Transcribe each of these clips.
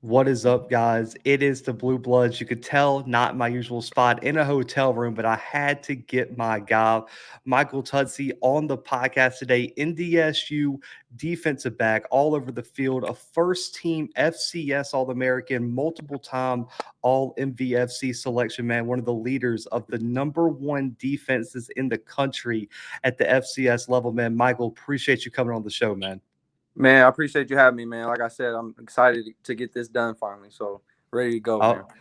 What is up, guys? It is the Blue Bloods. You could tell, not my usual spot in a hotel room, but I had to get my guy, Michael Tutsie, on the podcast today. NDSU defensive back all over the field, a first team FCS All American, multiple time All MVFC selection, man. One of the leaders of the number one defenses in the country at the FCS level, man. Michael, appreciate you coming on the show, man. Man, I appreciate you having me, man. Like I said, I'm excited to get this done finally. So ready to go, man. Oh,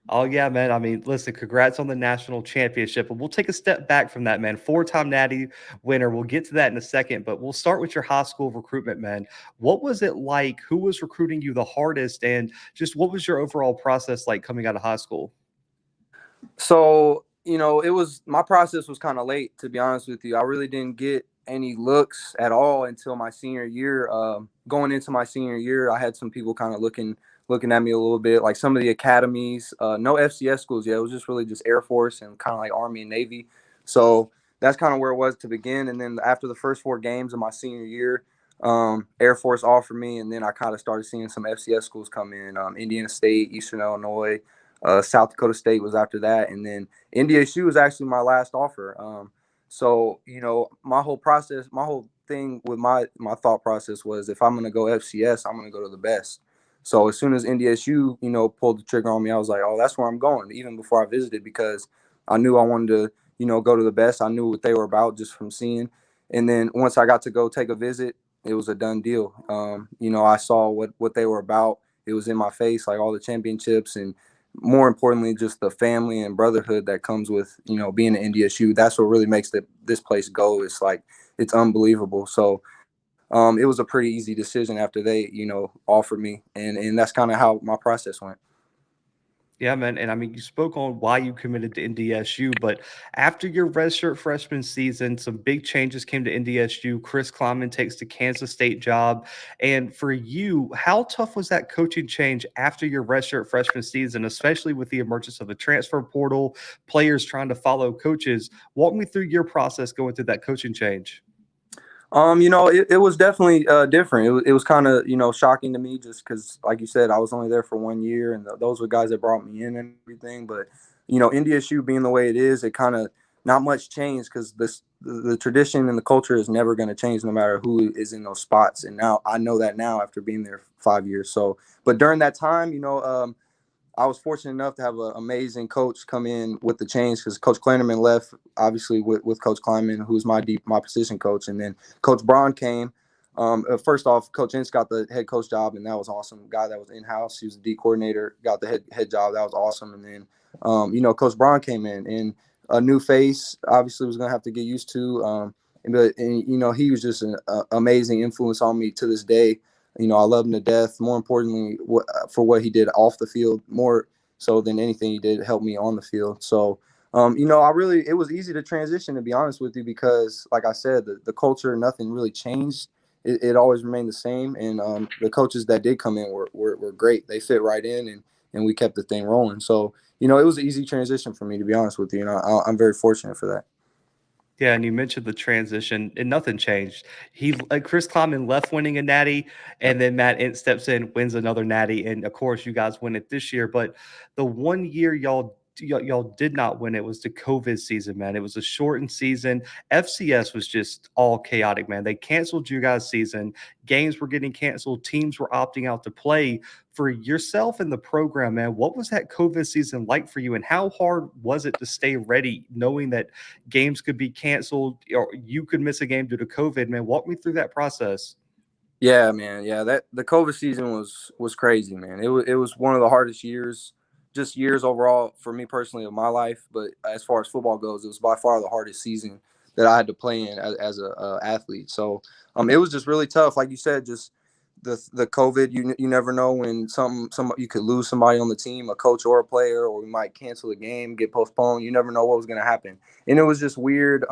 Oh yeah, man. I mean, listen, congrats on the national championship. But we'll take a step back from that, man. Four-time Natty winner. We'll get to that in a second, but we'll start with your high school recruitment, man. What was it like? Who was recruiting you the hardest? And just what was your overall process like coming out of high school? So, it was my process was kind of late, to be honest with you. I really didn't get any looks at all until my senior year. Going into my senior year, I had some people kind of looking at me a little bit, like some of the academies. No FCS schools yet. It was just really just Air Force and kind of like Army and Navy. So that's kind of where it was to begin. And then after the first 4 games of my senior year, Air Force offered me, and then I kind of started seeing some FCS schools come in. Indiana State, Eastern Illinois, South Dakota State was after that, and then NDSU was actually my last offer. So my whole process, my whole thing with my thought process was, if I'm going to go FCS, I'm going to go to the best. So as soon as NDSU, pulled the trigger on me, I was like, oh, that's where I'm going, even before I visited, because I knew I wanted to, go to the best. I knew what they were about just from seeing. And then once I got to go take a visit, it was a done deal. I saw what they were about. It was in my face, like all the championships, and more importantly, just the family and brotherhood that comes with, being an NDSU. That's what really makes this place go. It's like, it's unbelievable. So it was a pretty easy decision after they, offered me. And that's kind of how my process went. Yeah, man. And I mean, you spoke on why you committed to NDSU, but after your redshirt freshman season, some big changes came to NDSU. Chris Kleiman takes the Kansas State job. And for you, how tough was that coaching change after your redshirt freshman season, especially with the emergence of the transfer portal, players trying to follow coaches? Walk me through your process going through that coaching change. It was definitely different. It was kind of, shocking to me, just because, like you said, I was only there for 1 year, and those were guys that brought me in and everything. But, NDSU being the way it is, it kind of not much changed, because the tradition and the culture is never going to change no matter who is in those spots. And now I know that now after being there 5 years. So, but during that time, I was fortunate enough to have an amazing coach come in with the change, because Coach Kleinerman left, obviously, with Coach Kleiman, who's my position coach, and then Coach Braun came. First off, Coach Ince got the head coach job, and that was awesome. Guy that was in house, he was the D coordinator, got the head job. That was awesome. And then, Coach Braun came in, and a new face, obviously, was gonna have to get used to. He was just an amazing influence on me to this day. I love him to death. More importantly, for what he did off the field, more so than anything he did help me on the field. So, it was easy to transition, to be honest with you, because, like I said, the culture, nothing really changed. It always remained the same. And the coaches that did come in were great. They fit right in, and we kept the thing rolling. So, it was an easy transition for me, to be honest with you. And I'm very fortunate for that. Yeah, and you mentioned the transition, and nothing changed. Chris Kleiman left winning a natty, and then Matt Ince steps in, wins another natty, and of course, you guys win it this year. But the 1 year y'all did not win it was the COVID season, man. It was a shortened season. FCS was just all chaotic, man. They canceled you guys' season. Games were getting canceled. Teams were opting out to play. For yourself and the program, man, what was that COVID season like for you, and how hard was it to stay ready, knowing that games could be canceled or you could miss a game due to COVID, man? Walk me through that process. Yeah, man. Yeah, that the COVID season was crazy, man. It was one of the hardest years, just years overall for me personally of my life. But as far as football goes, it was by far the hardest season that I had to play in as a athlete. So it was just really tough, like you said. Just the COVID, you never know when some you could lose somebody on the team, a coach or a player, or we might cancel a game, get postponed. You never know what was going to happen, and it was just weird.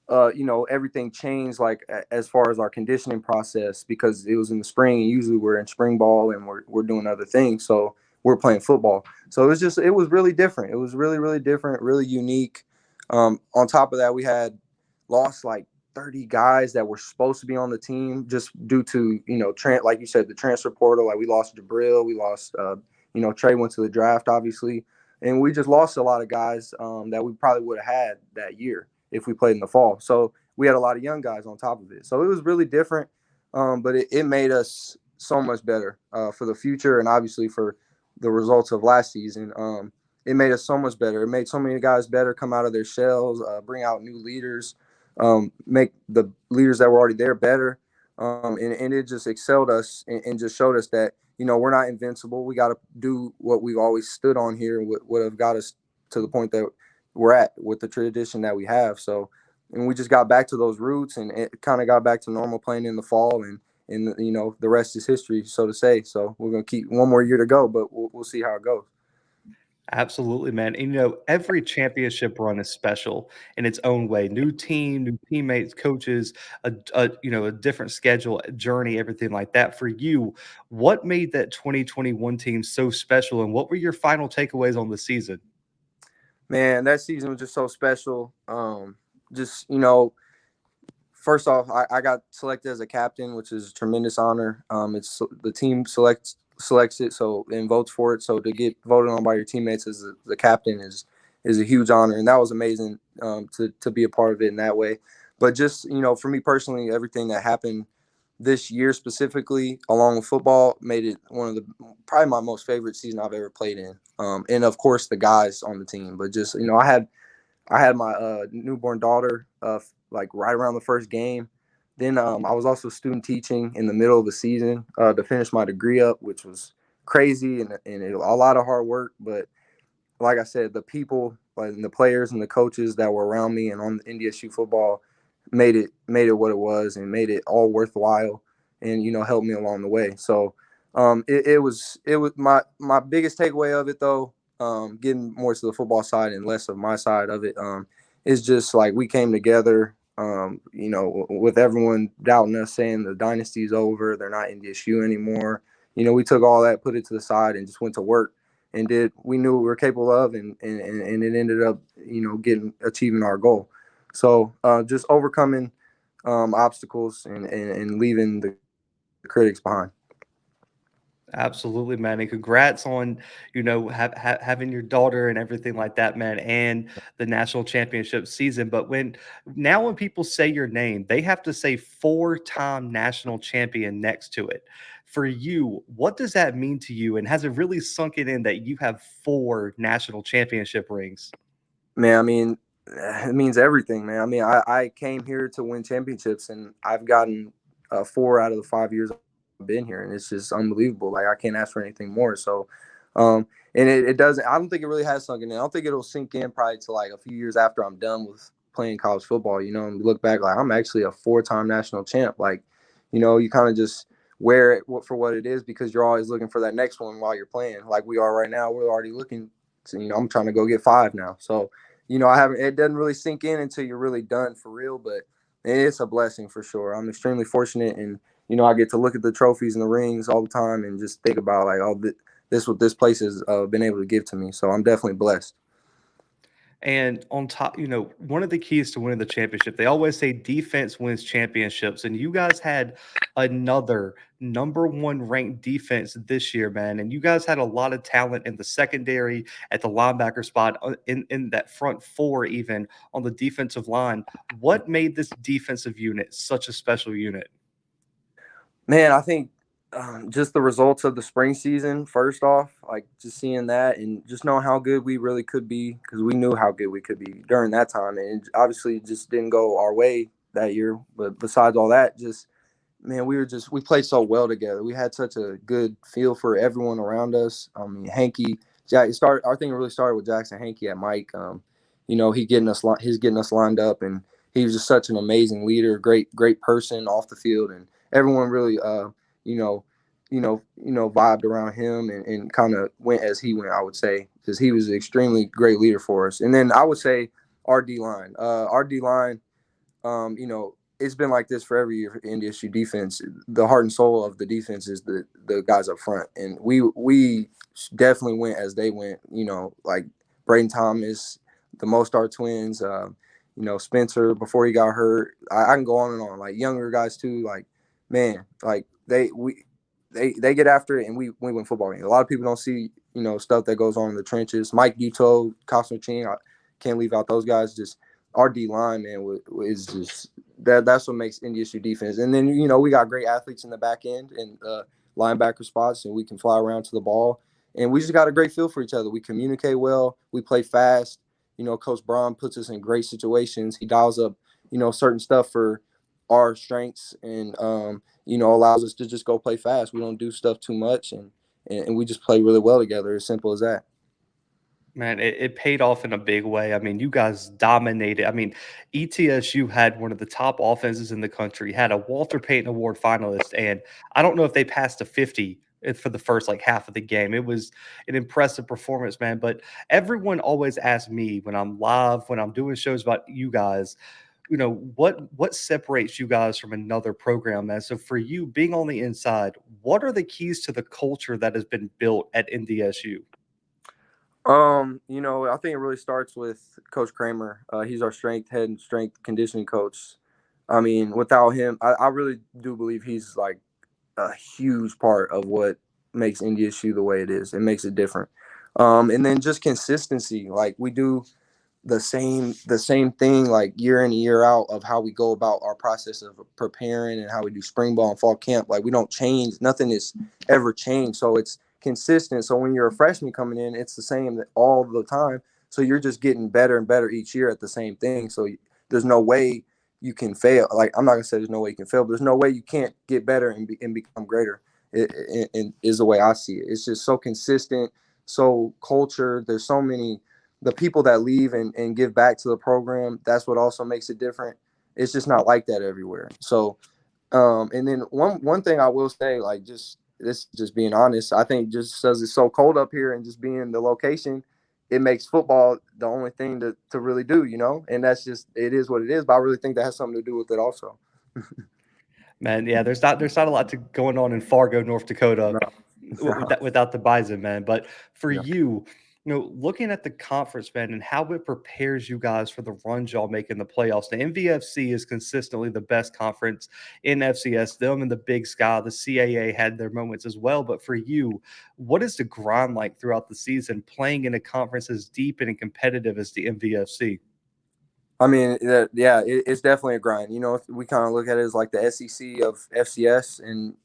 Everything changed, like as far as our conditioning process, because it was in the spring, and usually we're in spring ball and we're doing other things. So we're playing football. So it was really different. It was really, really different, really unique. On top of that, we had lost like 30 guys that were supposed to be on the team just due to, like you said, the transfer portal. Like we lost Jabril, we lost, Trey went to the draft, obviously. And we just lost a lot of guys that we probably would have had that year if we played in the fall. So we had a lot of young guys on top of it. So it was really different, but it made us so much better for the future and obviously for the results of last season. It made us so much better. It made so many guys better, come out of their shells, bring out new leaders, make the leaders that were already there better. And it just excelled us and just showed us that, we're not invincible. We got to do what we've always stood on here and what have got us to the point that we're at with the tradition that we have. So, and we just got back to those roots and it kind of got back to normal playing in the fall and the rest is history, so to say. So we're going to keep one more year to go, but we'll see how it goes. Absolutely, man. And every championship run is special in its own way. New team, new teammates, coaches, a different schedule, journey, everything like that. For you, what made that 2021 team so special, and what were your final takeaways on the season? Man, that season was just so special. Just first off, I got selected as a captain, which is a tremendous honor. It's the team selects it, so and votes for it. So to get voted on by your teammates as the captain is a huge honor, and that was amazing to be a part of it in that way. But just for me personally, everything that happened this year specifically, along with football, made it one of the probably my most favorite season I've ever played in. And of course the guys on the team, but just I had my newborn daughter like right around the first game. Then I was also student teaching in the middle of the season to finish my degree up, which was crazy and a lot of hard work. But like I said, the people and the players and the coaches that were around me and on the NDSU football made it what it was and made it all worthwhile and helped me along the way. So it was my biggest takeaway of it though, getting more to the football side and less of my side of it, is just like we came together, with everyone doubting us, saying the dynasty's over, they're not NDSU anymore. We took all that, put it to the side, and just went to work and did we knew we were capable of, and it ended up, achieving our goal. So just overcoming obstacles and leaving the critics behind. Absolutely, man, and congrats on, having your daughter and everything like that, man, and the national championship season. But when people say your name, they have to say four-time national champion next to it. For you, what does that mean to you? And has it really sunk it in that you have four national championship rings? Man, I mean, it means everything, man. I mean, I came here to win championships, and I've gotten 4 out of the 5 years I've been here, and it's just unbelievable. Like I can't ask for anything more. So, and it doesn't. I don't think it really has sunk in. I don't think it'll sink in probably to like a few years after I'm done with playing college football. And look back like I'm actually a 4-time national champ. Like, you kind of just wear it for what it is because you're always looking for that next one while you're playing. Like we are right now. We're already looking. So, I'm trying to go get 5 now. So I haven't, it doesn't really sink in until you're really done for real, but it's a blessing for sure. I'm extremely fortunate and, I get to look at the trophies and the rings all the time and just think about like, oh, this, what this place has been able to give to me. So I'm definitely blessed. And on top, one of the keys to winning the championship, they always say defense wins championships. And you guys had another number one ranked defense this year, man. And you guys had a lot of talent in the secondary, at the linebacker spot, in that front four, even on the defensive line. What made this defensive unit such a special unit? Man, I think just the results of the spring season, first off, like just seeing that and just knowing how good we really could be because we knew how good we could be during that time. And obviously it just didn't go our way that year. But besides all that, just, man, we played so well together. We had such a good feel for everyone around us. I mean, Hankey, our thing really started with Jackson Hankey at Mike. He's getting us lined up, and he was just such an amazing leader, great person off the field, and everyone really, vibed around him and kind of went as he went. I would say because he was an extremely great leader for us. And then I would say our D line, it's been like this for every year for NDSU defense. The heart and soul of the defense is the guys up front, and we definitely went as they went. Like Braden Thomas, the Mostar twins, Spencer before he got hurt. I can go on and on. Like younger guys too. Like man, like they get after it, and we win football games. A lot of people don't see stuff that goes on in the trenches. Mike Uto, Cosmo, I can't leave out those guys. Just our D line, man, is just that's what makes NDSU defense. And then we got great athletes in the back end and linebacker spots, and we can fly around to the ball. And we just got a great feel for each other. We communicate well. We play fast. Coach Braun puts us in great situations. He dials up, certain stuff for our strengths and, allows us to just go play fast. We don't do stuff too much, and we just play really well together. As simple as that. Man, it paid off in a big way. I mean, you guys dominated. I mean, ETSU had one of the top offenses in the country, had a Walter Payton Award finalist, and I don't know if they passed a 50 for the first like half of the game. It was an impressive performance, man. But everyone always asks me when I'm live, when I'm doing shows about you guys, what separates you guys from another program, man? So for you being on the inside, what are the keys to the culture that has been built at NDSU? I think it really starts with Coach Kramer. He's our head and strength conditioning coach. I mean, without him, I really do believe he's like a huge part of what makes NDSU the way it is. It makes it different. And then just consistency. Like we do the same thing like year in and year out of how we go about our process of preparing and how we do spring ball and fall camp. Like we don't change. Nothing is ever changed. So it's consistent. So when you're a freshman coming in, it's the same all the time. So you're just getting better and better each year at the same thing. So there's no way you can fail. Like I'm not gonna say there's no way you can fail, but there's no way you can't get better and become greater. It is the way I see it. It's just so consistent, so culture. There's so many the people that leave and give back to the program. That's what also makes it different. It's just not like that everywhere. So, and then one thing I will say, like just being honest, I think just because it's so cold up here and just being the location, it makes football the only thing to really do, and that's just it is what it is. But I really think that has something to do with it also. Man, yeah, there's not a lot going on in Fargo, North Dakota, No, no. without the Bison, man. But for Yeah. you, looking at the conference, man, and how it prepares you guys for the runs y'all make in the playoffs. The MVFC is consistently the best conference in FCS. Them and the Big Sky, the CAA had their moments as well. But for you, what is the grind like throughout the season, playing in a conference as deep and competitive as the MVFC? I mean, it's definitely a grind. We kind of look at it as like the SEC of FCS, and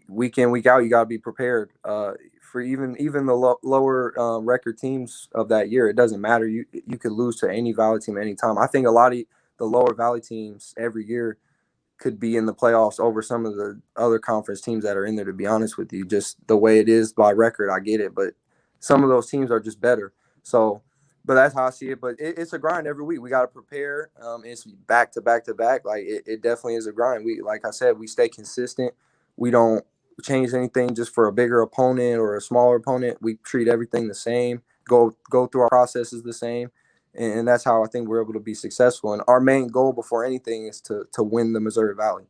week in, week out, you got to be prepared. For even the lower record teams of that year, it doesn't matter. You could lose to any Valley team anytime. I think a lot of the lower Valley teams every year could be in the playoffs over some of the other conference teams that are in there. To be honest with you, just the way it is by record, I get it, but some of those teams are just better. So, but that's how I see it. But it's a grind every week. We got to prepare. It's back to back to back. Like it definitely is a grind. Like I said, we stay consistent. We don't change anything just for a bigger opponent or a smaller opponent. We treat everything the same. Go through our processes the same. And that's how I think we're able to be successful. And our main goal before anything is to win the Missouri Valley.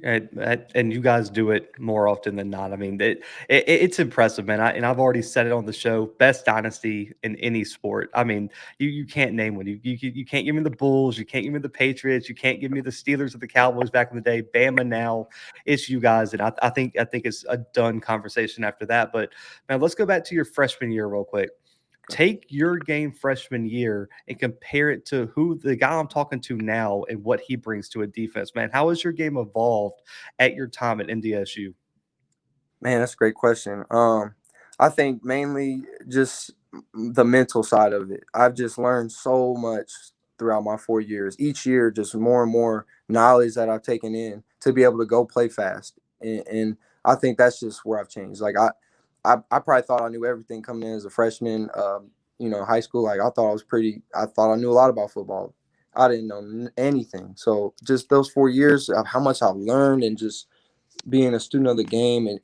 And you guys do it more often than not. I mean, it's impressive, man. I've already said it on the show. Best dynasty in any sport. I mean, you can't name one. You can't give me the Bulls. You can't give me the Patriots. You can't give me the Steelers or the Cowboys back in the day. Bama now. It's you guys, and I think it's a done conversation after that. But man, let's go back to your freshman year real quick. Take your game freshman year and compare it to who the guy I'm talking to now and what he brings to a defense, man. How has your game evolved at your time at NDSU? Man, that's a great question. I think mainly just the mental side of it. I've just learned so much throughout my 4 years. Each year, just more and more knowledge that I've taken in to be able to go play fast. And I think that's just where I've changed. Like I probably thought I knew everything coming in as a freshman. High school. Like I thought I knew a lot about football. I didn't know anything. So just those 4 years of how much I've learned and just being a student of the game, and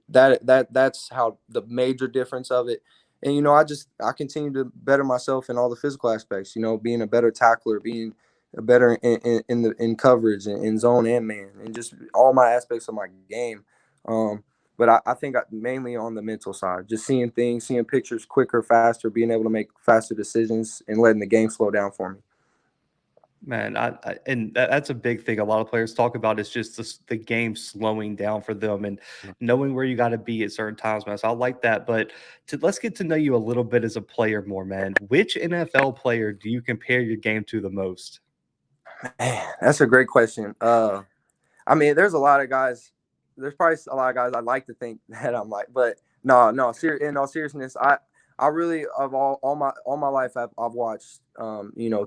that's how the major difference of it. And I continue to better myself in all the physical aspects. Being a better tackler, being a better in coverage and in zone and man, and just all my aspects of my game. But I think mainly on the mental side, just seeing things, seeing pictures quicker, faster, being able to make faster decisions, and letting the game slow down for me. Man, and that's a big thing a lot of players talk about is just the game slowing down for them and knowing where you got to be at certain times, man. So I like that. But let's get to know you a little bit as a player more, man. Which NFL player do you compare your game to the most? Man, that's a great question. I mean, there's a lot of guys. There's probably a lot of guys I'd like to think that I'm like, but no, no. In all seriousness, I really of all my life I've watched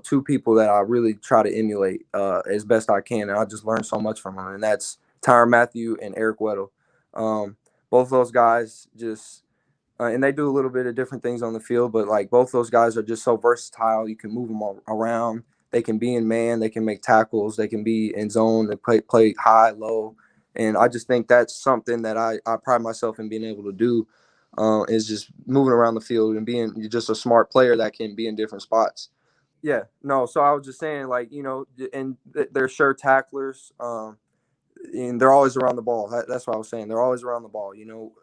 two people that I really try to emulate as best I can, and I just learned so much from them, and that's Tyrann Mathieu and Eric Weddle. Both those guys just and they do a little bit of different things on the field, but like both those guys are just so versatile. You can move them all around. They can be in man. They can make tackles. They can be in zone. They play high, low, and I just think that's something that I pride myself in being able to do. Is just moving around the field and being just a smart player that can be in different spots. Yeah, no. So I was just saying, like and they're sure tacklers. And they're always around the ball. That's what I was saying. They're always around the ball,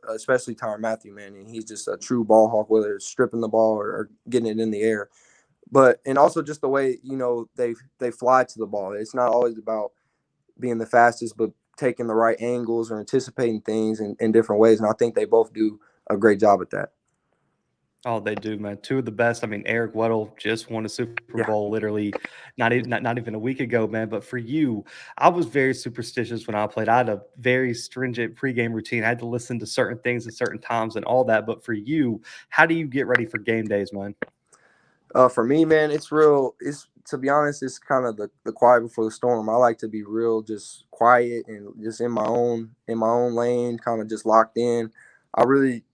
especially Tyrann Mathieu, man. And he's just a true ball hawk, whether it's stripping the ball or getting it in the air. And also just the way, they fly to the ball. It's not always about being the fastest, but taking the right angles or anticipating things in different ways. And I think they both do a great job at that. Oh, they do, man. Two of the best. I mean, Eric Weddle just won a Super Yeah. Bowl literally not even a week ago, man. But for you, I was very superstitious when I played. I had a very stringent pregame routine. I had to listen to certain things at certain times and all that. But for you, how do you get ready for game days, man? For me, man, it's real. It's to be honest, it's kind of the quiet before the storm. I like to be real, just quiet and just in my own lane, kind of just locked in. I really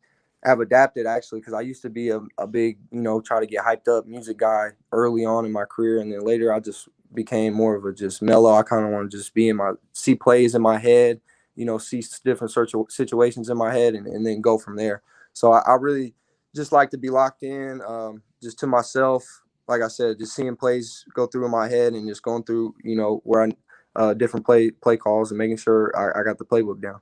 have adapted actually because I used to be a big, try to get hyped up music guy early on in my career, and then later I just became more of a just mellow. I kind of want to just be see plays in my head, see different situations in my head, and then go from there. So I really just like to be locked in, just to myself. Like I said, just seeing plays go through in my head and just going through, where different play calls and making sure I got the playbook down.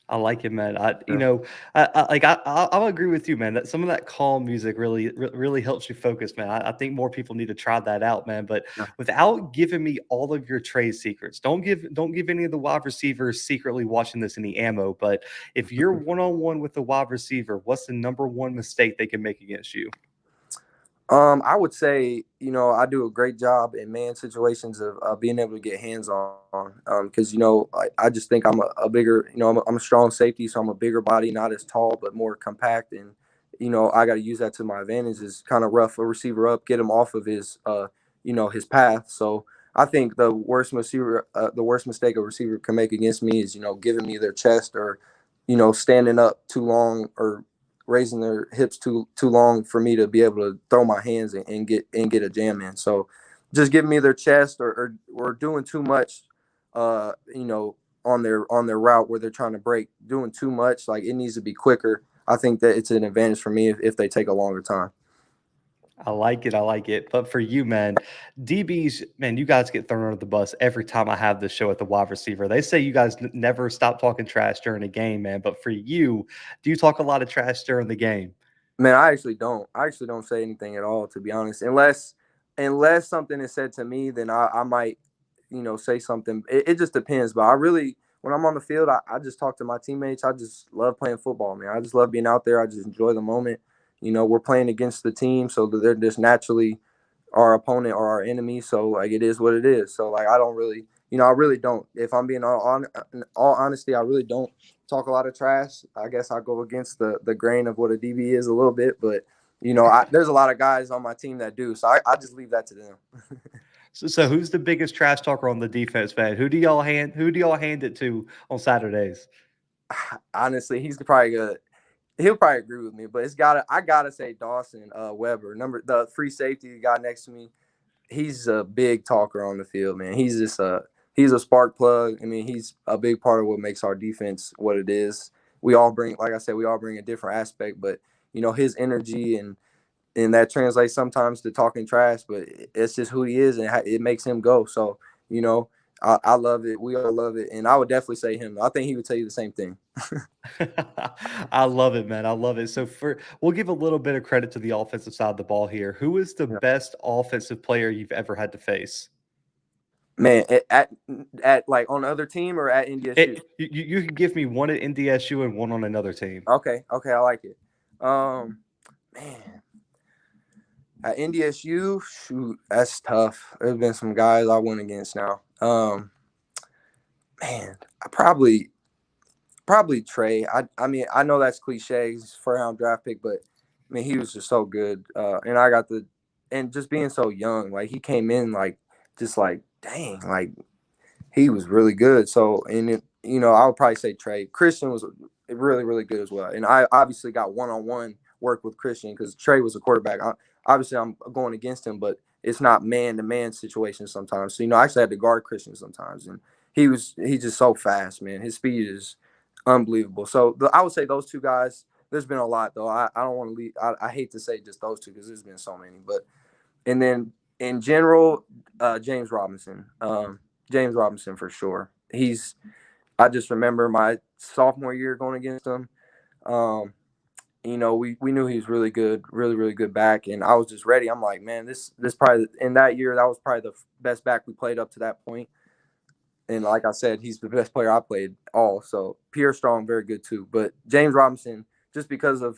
I like it, man. Yeah. I'll agree with you, man. That some of that calm music really helps you focus, man. I think more people need to try that out, man. But Yeah. without giving me all of your trade secrets, don't give any of the wide receivers secretly watching this any ammo. But if you're one on one with the wide receiver, what's the number one mistake they can make against you? I would say, I do a great job in man situations of being able to get hands on, because I just think I'm a bigger, I'm a strong safety, so I'm a bigger body, not as tall, but more compact, and I got to use that to my advantage. Is kind of rough a receiver up, get him off of his path. So I think the worst mistake a receiver can make against me is giving me their chest or standing up too long or raising their hips too long for me to be able to throw my hands and get a jam in. So just giving me their chest or doing too much, on their route where they're trying to break, doing too much. Like it needs to be quicker. I think that it's an advantage for me if they take a longer time. I like it. I like it. But for you, man, DBs, man, you guys get thrown under the bus every time I have this show at the wide receiver. They say you guys never stop talking trash during a game, man. But for you, do you talk a lot of trash during the game? Man, I actually don't. I actually don't say anything at all, to be honest. Unless something is said to me, then I might, say something. It just depends. But I really, when I'm on the field, I just talk to my teammates. I just love playing football, man. I just love being out there. I just enjoy the moment. We're playing against the team, so that they're just naturally our opponent or our enemy. So like it is what it is. So like I don't really, I really don't. If I'm being in all honesty, I really don't talk a lot of trash. I guess I go against the grain of what a DB is a little bit, but there's a lot of guys on my team that do. So I just leave that to them. So who's the biggest trash talker on the defense, man? Who do y'all hand it to on Saturdays? Honestly, he's probably good. He'll probably agree with me, but I gotta say Dawson Weber, the free safety guy next to me. He's a big talker on the field, man. He's a spark plug. I mean, he's a big part of what makes our defense what it is. We all bring, like I said, we all bring a different aspect, but his energy and that translates sometimes to talking trash, but it's just who he is and it makes him go. So, you know, I love it. We all love it, and I would definitely say him. I think he would tell you the same thing. I love it, man. I love it. So we'll give a little bit of credit to the offensive side of the ball here. Who is the Yeah. best offensive player you've ever had to face? Man, at like on the other team or at NDSU? You can give me one at NDSU and one on another team. Okay, I like it. Man, at NDSU, shoot, that's tough. There's been some guys I went against now. Man, I probably Trey. I mean, I know that's cliche, he's a first round draft pick, but I mean, he was just so good. And just being so young, like he came in like just like dang, like he was really good. So, I would probably say Trey. Christian was really, really good as well. And I obviously got one-on-one work with Christian because Trey was a quarterback. Obviously, I'm going against him, but it's not man-to-man situations sometimes. So, I actually had to guard Christian sometimes. And he's just so fast, man. His speed is unbelievable. So, I would say those two guys. There's been a lot, though. I don't want to leave. I hate to say just those two because there's been so many. And then in general, James Robinson. James Robinson for sure. I just remember my sophomore year going against him. We knew he was really good, really, really good back. And I was just ready. I'm like, man, this probably in that year, that was probably the best back we played up to that point. And like I said, he's the best player I played all. So Pierre Strong, very good too. But James Robinson, just because of,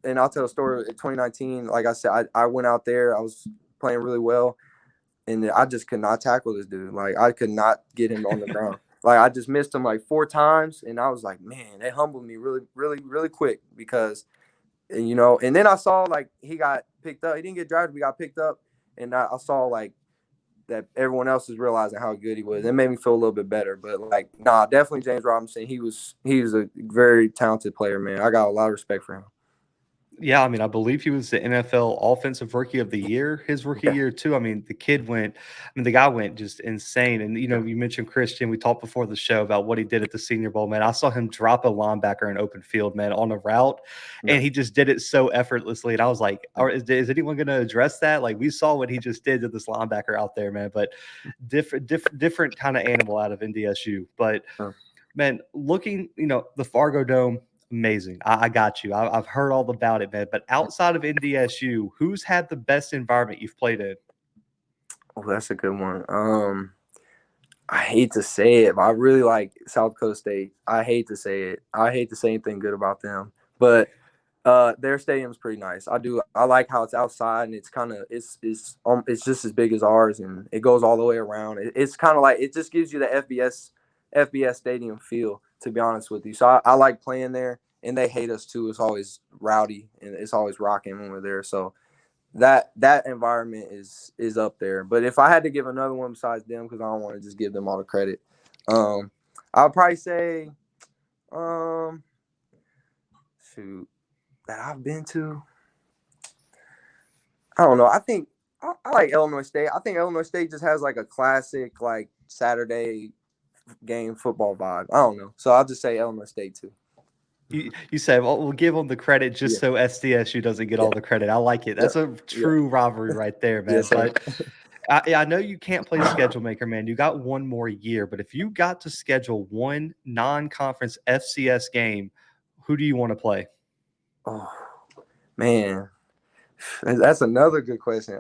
and I'll tell a story in 2019. Like I said, I went out there, I was playing really well. And I just could not tackle this dude. Like I could not get him on the ground. Like I just missed him like 4 times, and I was like, man, they humbled me really, really, really quick because, And then I saw like he got picked up. He didn't get drafted. We got picked up, and I saw like that everyone else is realizing how good he was. It made me feel a little bit better. But like, nah, definitely James Robinson. He was a very talented player, man. I got a lot of respect for him. Yeah, I mean, I believe he was the NFL Offensive Rookie of the Year his rookie Yeah, year too. I mean, the guy went just insane. And you mentioned Christian. We talked before the show about what he did at the Senior Bowl. Man, I saw him drop a linebacker in open field, man, on a route, yeah, and he just did it so effortlessly. And I was like, is anyone going to address that? Like, we saw what he just did to this linebacker out there, man. But different kind of animal out of NDSU. But yeah. man, looking, the Fargo Dome, amazing. I got you. I've heard all about it, man. But outside of NDSU, who's had the best environment you've played in? Oh, that's a good one. I hate to say it, but I really like South Dakota State. I hate to say it. I hate to say anything good about them, but their stadium's pretty nice. I do. I like how it's outside and it's kind of it's just as big as ours and it goes all the way around. It's kind of like it just gives you the FBS stadium feel. To be honest with you, so I like playing there, and they hate us too. It's always rowdy and it's always rocking when we're there. So that environment is up there. But if I had to give another one besides them, because I don't want to just give them all the credit, I'll probably say, shoot, that I've been to. I don't know. I think I like Illinois State. I think Illinois State just has like a classic like Saturday game football vibe. I don't know. So I'll just say Illinois State too. You say, well, we'll give them the credit just Yeah. so SDSU doesn't get Yeah. all the credit. I like it. Yeah. That's a Yeah. true rivalry right there, man. Yes, sir. But I know you can't play schedule maker, man. You got one more year, but if you got to schedule one non-conference FCS game, who do you want to play? Oh man, that's another good question.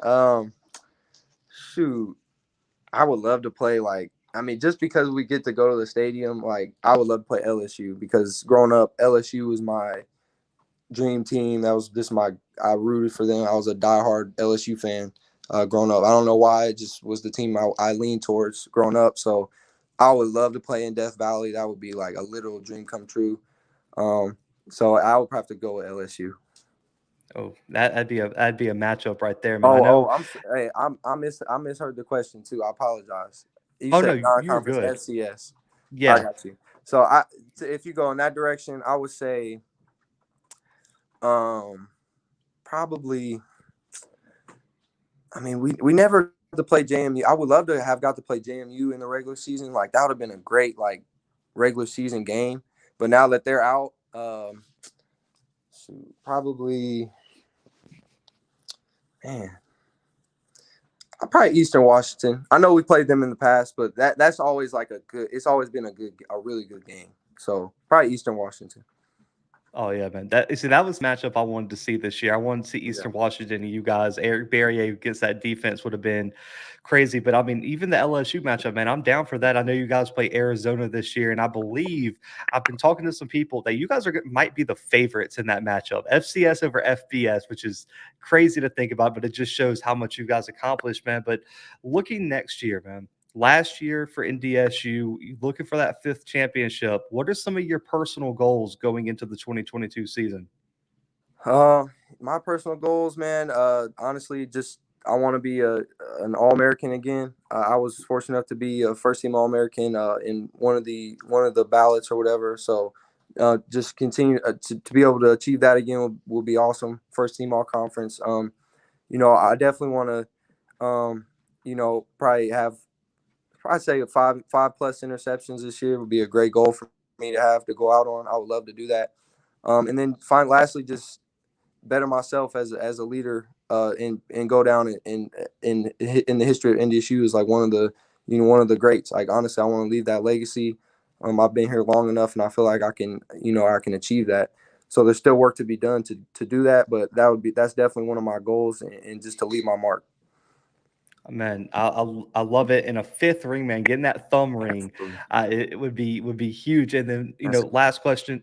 Shoot, I would love to play just because we get to go to the stadium, like I would love to play LSU because growing up, LSU was my dream team. That was just I rooted for them. I was a diehard LSU fan growing up. I don't know why, it just was the team I leaned towards growing up. So I would love to play in Death Valley. That would be like a literal dream come true. So I would have to go with LSU. Oh, that'd be a matchup right there, man. I know. I misheard the question too. I apologize. You Oh said no, you're non-conference good. FCS. I Yeah. got you. So if you go in that direction, I would say, probably. I mean, we never got to play JMU. I would love to have got to play JMU in the regular season. Like that would have been a great regular season game. But now that they're out, probably, man. Probably Eastern Washington. I know we played them in the past, but that's always like a good. It's always been a really good game. So probably Eastern Washington. Oh yeah, man. That was a matchup I wanted to see this year. I wanted to see Yeah. Eastern Washington and you guys. Eric Barrier against that defense would have been crazy. But I mean, even the LSU matchup, man, I'm down for that. I know you guys play Arizona this year, and I believe I've been talking to some people that you guys might be the favorites in that matchup. FCS over FBS, which is crazy to think about, but it just shows how much you guys accomplished, man. But looking next year, man. Last year for NDSU, looking for that fifth championship. What are some of your personal goals going into the 2022 season? Uh, my personal goals, man. Honestly, just I want to be an All American again. I was fortunate enough to be a first team All American in one of the ballots or whatever. So, just continue to be able to achieve that again will be awesome. First team All Conference. I definitely want to, probably have. I'd say five plus interceptions this year would be a great goal for me to have to go out on. I would love to do that. And then lastly, just better myself as a leader and go down in the history of NDSU is like one of the greats. Like honestly, I want to leave that legacy. I've been here long enough, and I feel like I can achieve that. So there's still work to be done to do that, but that's definitely one of my goals, and just to leave my mark. Man, I love it. In a fifth ring, man, getting that thumb ring, Absolutely. it would be huge. And then That's last question,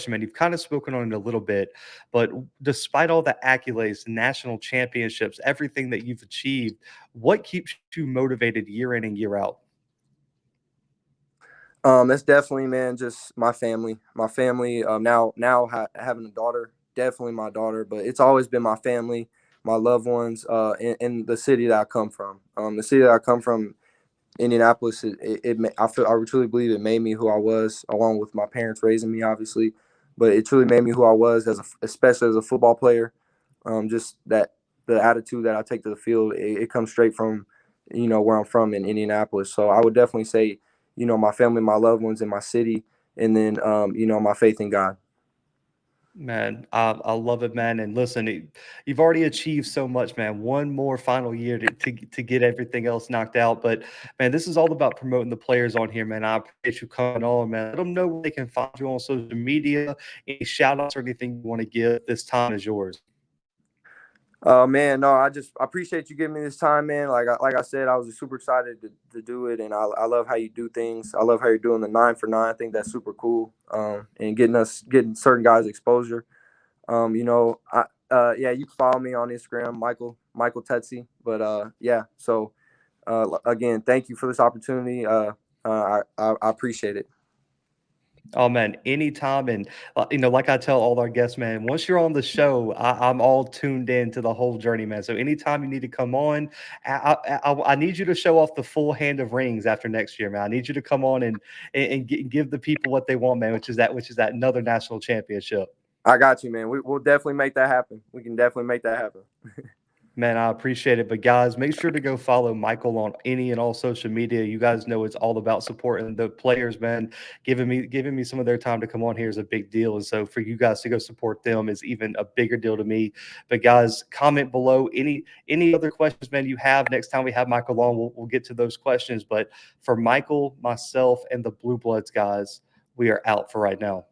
man. You've kind of spoken on it a little bit, but despite all the accolades, national championships, everything that you've achieved, what keeps you motivated year in and year out? That's definitely, man, just my family. My family. Now having a daughter, definitely my daughter, but it's always been my family, my loved ones, in the city that I come from. The city that I come from, Indianapolis. I truly believe it made me who I was, along with my parents raising me, obviously, but it truly made me who I was especially as a football player. Just that the attitude that I take to the field, it comes straight from, where I'm from in Indianapolis. So I would definitely say, my family, my loved ones, in my city, and then, my faith in God. Man, I love it, man. And listen, you've already achieved so much, man. One more final year to get everything else knocked out. But man, this is all about promoting the players on here, man. I appreciate you coming on, man. Let them know where they can find you on social media. Any shout outs or anything you want to give. This time is yours. Man, no, I appreciate you giving me this time, man. Like I said, I was super excited to do it, and I love how you do things. I love how you're doing the 9 for 9. I think that's super cool. And getting certain guys exposure. Yeah, you can follow me on Instagram, Michael Tutsie. But yeah, so again, thank you for this opportunity. I appreciate it. Oh man, anytime, and like I tell all our guests, man, once you're on the show, I'm all tuned in to the whole journey, man. So anytime you need to come on, I need you to show off the full hand of rings after next year, man. I need you to come on and give the people what they want, man, which is that another national championship. I got you, man. We'll definitely make that happen. We can definitely make that happen. Man, I appreciate it. But guys, make sure to go follow Michael on any and all social media. You guys know it's all about supporting the players, man. Giving me some of their time to come on here is a big deal. And so for you guys to go support them is even a bigger deal to me. But guys, comment below any other questions, man, you have. Next time we have Michael on, we'll get to those questions. But for Michael, myself, and the Blue Bloods guys, we are out for right now.